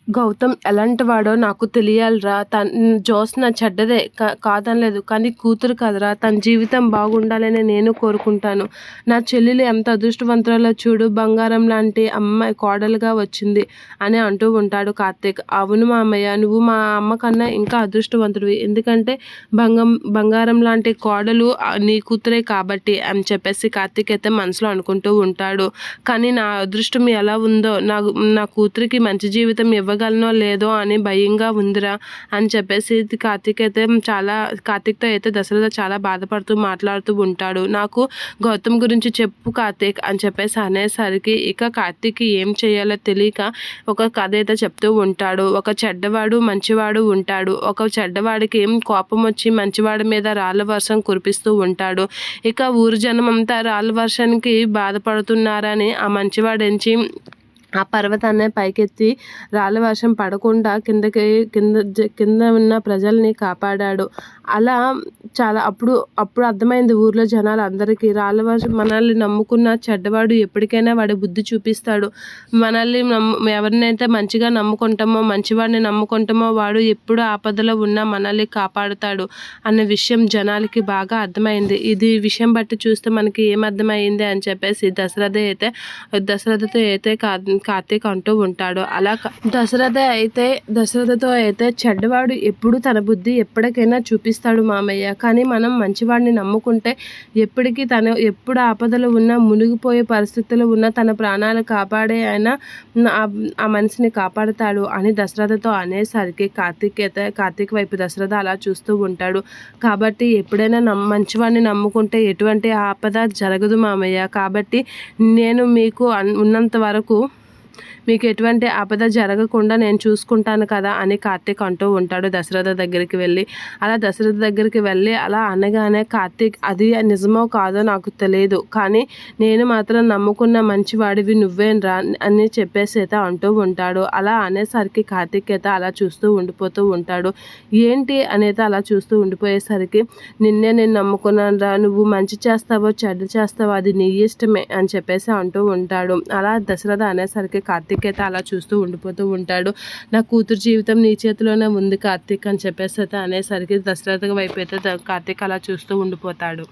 గౌతమ్ ఎలాంటివాడో నాకు తెలియాలిరా. జ్యోత్స్న చెడ్డదే కాదనలేదు. కానీ కూతురు కదరా! తన జీవితం బాగుండాలని నేను కోరుకుంటాను. నా చెల్లెలు ఎంత అదృష్టవంతురాలో చూడు. బంగారం లాంటి అమ్మాయి కోడలుగా వచ్చింది అని అంటూ ఉంటాడు కార్తీక్. అవును మామయ్య, నువ్వు మా అమ్మ కన్నా ఇంకా అదృష్టవంతుడివి. ఎందుకంటే బంగారం లాంటి కోడలు నీ కూతురే కాబట్టి అని చెప్పేసి కార్తీక్ అయితే మనసులో అనుకుంటూ ఉంటాడు. కానీ నా అదృష్టం ఎలా ఉందో, నా కూతురికి మంచి జీవితం ఇవ్వగలనో లేదో అని భయంగా ఉందిరా అని చెప్పేసి కార్తీక్తో అయితే దశరథ చాలా బాధపడుతూ మాట్లాడుతూ ఉంటాడు. నాకు గౌతమ్ గురించి చెప్పు కార్తీక్ అని చెప్పేసి అనేసరికి ఇక కార్తీక్కి ఏం చేయాలో తెలియక ఒక కథ అయితే చెప్తూ ఉంటాడు. ఒక చెడ్డవాడు మంచివాడు ఉంటాడు. ఒక చెడ్డవాడికి కోపం వచ్చి మంచివాడి మీద రాళ్ళ వర్షం కురిపిస్తూ ఉంటాడు. ఇక ఊరు జనం అంతా రాళ్ళ వర్షానికి బాధపడుతున్నారని ఆ మంచివాడించి ఆ పర్వతాన్ని పైకెత్తి రాళ్ళ వర్షం పడకుండా కింద ఉన్న ప్రజల్ని కాపాడాడు. అలా చాలా అప్పుడు అర్థమైంది ఊర్లో జనాలందరికీ, రాళ్ళ వర్షం మనల్ని నమ్ముకున్న చెడ్డవాడు ఎప్పటికైనా వాడి బుద్ధి చూపిస్తాడు. మనల్ని ఎవరినైతే మంచిగా నమ్ముకుంటామో, మంచివాడిని నమ్ముకుంటామో వాడు ఎప్పుడు ఆపదలో ఉన్నా మనల్ని కాపాడుతాడు అన్న విషయం జనాలకి బాగా అర్థమైంది. ఇది విషయం బట్టి చూస్తే మనకి ఏమర్థమైంది అని చెప్పేసి దశరథతో అయితే కార్తీక్ అంటూ ఉంటాడు. అలా దశరథతో అయితే చెడ్డవాడు ఎప్పుడు తన బుద్ధి ఎప్పటికైనా చూపిస్తాడు మామయ్య. కానీ మనం మంచివాడిని నమ్ముకుంటే ఎప్పుడు ఆపదలు ఉన్నా, మునిగిపోయే పరిస్థితులు ఉన్నా తన ప్రాణాలు కాపాడే ఆయన ఆ మనిషిని కాపాడుతాడు అని దశరథతో అనేసరికి కార్తీక్ వైపు దశరథ అలా చూస్తూ ఉంటాడు. కాబట్టి ఎప్పుడైనా మంచివాడిని నమ్ముకుంటే ఎటువంటి ఆపద జరగదు మామయ్య. కాబట్టి నేను మీకు ఉన్నంత వరకు మీకు ఎటువంటి ఆపద జరగకుండా నేను చూసుకుంటాను కదా అని కార్తీక్ అంటూ ఉంటాడు దశరథ దగ్గరికి వెళ్ళి. అలా దశరథ దగ్గరికి వెళ్ళి అలా అనగానే కార్తీక్, అది నిజమో కాదో నాకు తెలియదు, కానీ నేను మాత్రం నమ్ముకున్న మంచివాడివి నువ్వేనరా అని చెప్పేసి అయితే అంటూ ఉంటాడు. అలా అనేసరికి కార్తీక్ అయితే అలా చూస్తూ ఉండిపోతూ ఉంటాడు. ఏంటి అనేది అలా చూస్తూ ఉండిపోయేసరికి, నిన్నే నేను నమ్ముకున్నాను రా, నువ్వు మంచి చేస్తావో చెడ్డ చేస్తావో అది నీ ఇష్టమే అని చెప్పేసి అంటూ ఉంటాడు. అలా దశరథ అనేసరికి కార్తీక్ అయితే అలా చూస్తూ ఉండిపోతూ ఉంటాడు. నా కూతురు జీవితం నీ చేతిలోనే ఉంది కార్తీక్ అని చెప్పేసి అయితే అనేసరికి దశరథ వైపు అయితే కార్తీక్ అలా చూస్తూ ఉండిపోతాడు.